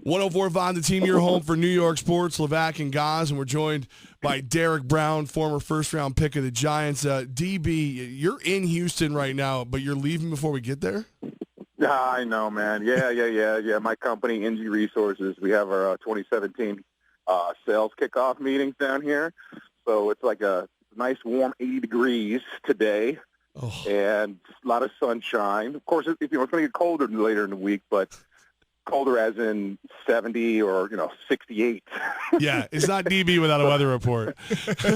104.5 The Team, your home for New York sports, Levack and Goz, and we're joined by Derek Brown, former first-round pick of the Giants. DB, you're in Houston right now, but you're leaving before we get there? I know, man. Yeah. My company, NG Resources, we have our 2017 sales kickoff meetings down here. So it's like a nice warm 80 degrees today, and a lot of sunshine. Of course, it's going to get colder later in the week, but colder as in 70 or 68. Yeah, it's not DB without a weather report.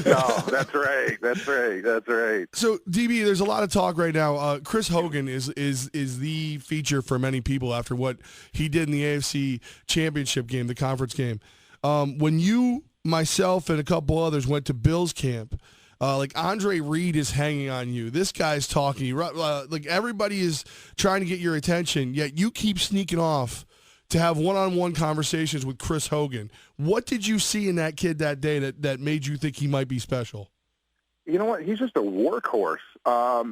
No, that's right. So DB, there's a lot of talk right now. Chris Hogan is the feature for many people after what he did in the AFC Championship game, the conference game. When you, myself, and a couple others went to Bills camp, like Andre Reed is hanging on you. This guy's talking. Like everybody is trying to get your attention, yet you keep sneaking off to have one-on-one conversations with Chris Hogan. What did you see in that kid that day that made you think he might be special? You know what? He's just a workhorse.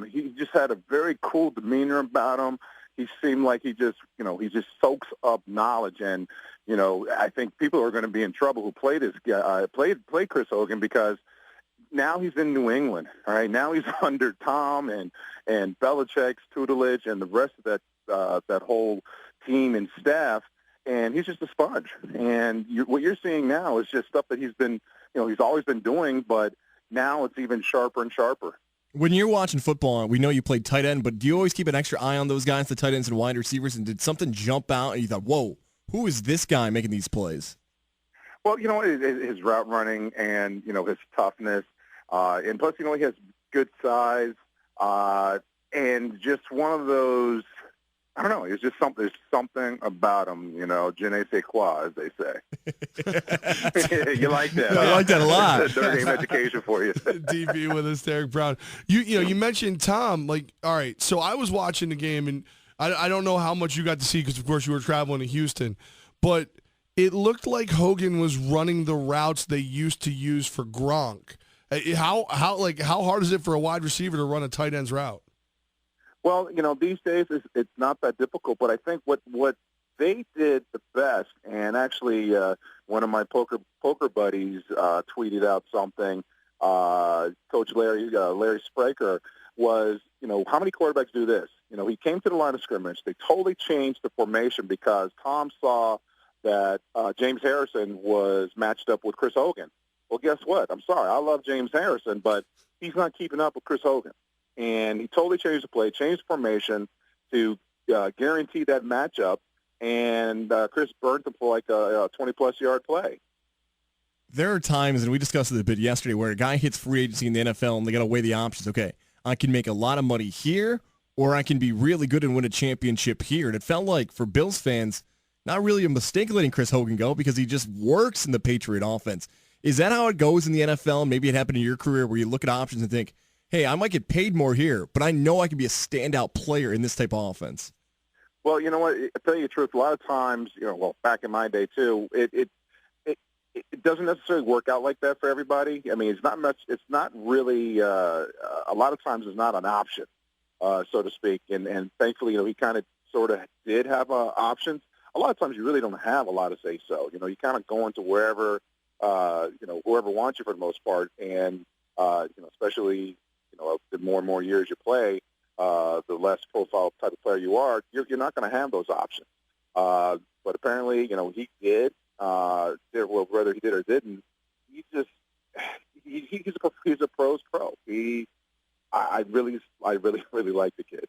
He just had a very cool demeanor about him. He seemed like he just soaks up knowledge. And, I think people are going to be in trouble who play this guy, play Chris Hogan, because now he's in New England. All right. Now he's under Tom and Belichick's tutelage and the rest of that whole team and staff, and he's just a sponge. And what you're seeing now is just stuff that he's been, he's always been doing, but now it's even sharper and sharper. When you're watching football, we know you played tight end, but do you always keep an extra eye on those guys, the tight ends and wide receivers, and did something jump out and you thought, whoa, who is this guy making these plays? Well, his route running and, his toughness, and plus, he has good size, and just one of those, I don't know. It's just there's something about him, je ne sais quoi, as they say. You like that? I like that a lot. That's a dirty education for you. DB with us, Derek Brown. You mentioned Tom. Like, all right, so I was watching the game, and I don't know how much you got to see because, of course, you were traveling to Houston, but it looked like Hogan was running the routes they used to use for Gronk. How hard is it for a wide receiver to run a tight end's route? Well, these days it's not that difficult, but I think what they did the best, and actually one of my poker buddies tweeted out something, Coach Larry Spraker, was, how many quarterbacks do this? He came to the line of scrimmage. They totally changed the formation because Tom saw that James Harrison was matched up with Chris Hogan. Well, guess what? I'm sorry. I love James Harrison, but he's not keeping up with Chris Hogan. And he totally changed the play, changed the formation to guarantee that matchup, and Chris burnt him for like a 20-plus yard play. There are times, and we discussed it a bit yesterday, where a guy hits free agency in the NFL and they got to weigh the options. Okay, I can make a lot of money here, or I can be really good and win a championship here. And it felt like, for Bills fans, not really a mistake letting Chris Hogan go because he just works in the Patriot offense. Is that how it goes in the NFL? Maybe it happened in your career where you look at options and think, hey, I might get paid more here, but I know I can be a standout player in this type of offense. Well, you know what? I'll tell you the truth. A lot of times, back in my day too, it doesn't necessarily work out like that for everybody. I mean, it's not much. It's not really. A lot of times, it's not an option, so to speak. And thankfully, he kind of sort of did have options. A lot of times, you really don't have a lot to say so. You kind of go into wherever, whoever wants you for the most part, and especially. The more and more years you play, the less profile type of player you are, you're not going to have those options. But apparently, he did. Whether he did or didn't, he's a pro's pro. I really like the kid.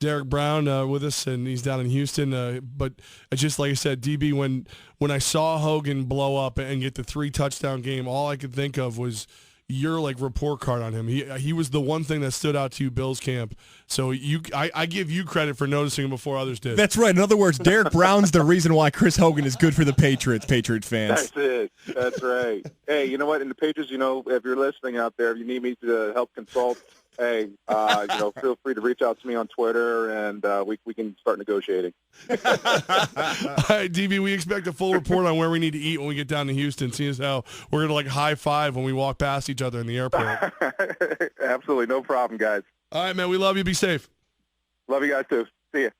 Derek Brown with us, and he's down in Houston. But just like I said, DB, when I saw Hogan blow up and get the 3-touchdown game, all I could think of was your report card on him. He was the one thing that stood out to you, Bills camp. So I give you credit for noticing him before others did. That's right. In other words, Derek Brown's the reason why Chris Hogan is good for the Patriots, Patriot fans. That's it. That's right. Hey, you know what? In the Patriots, if you're listening out there, if you need me to help consult, hey, feel free to reach out to me on Twitter, and we can start negotiating. All right, DB, we expect a full report on where we need to eat when we get down to Houston, seeing as how we're going to high five when we walk past each other in the airport. Absolutely. No problem, guys. All right, man. We love you. Be safe. Love you guys, too. See ya.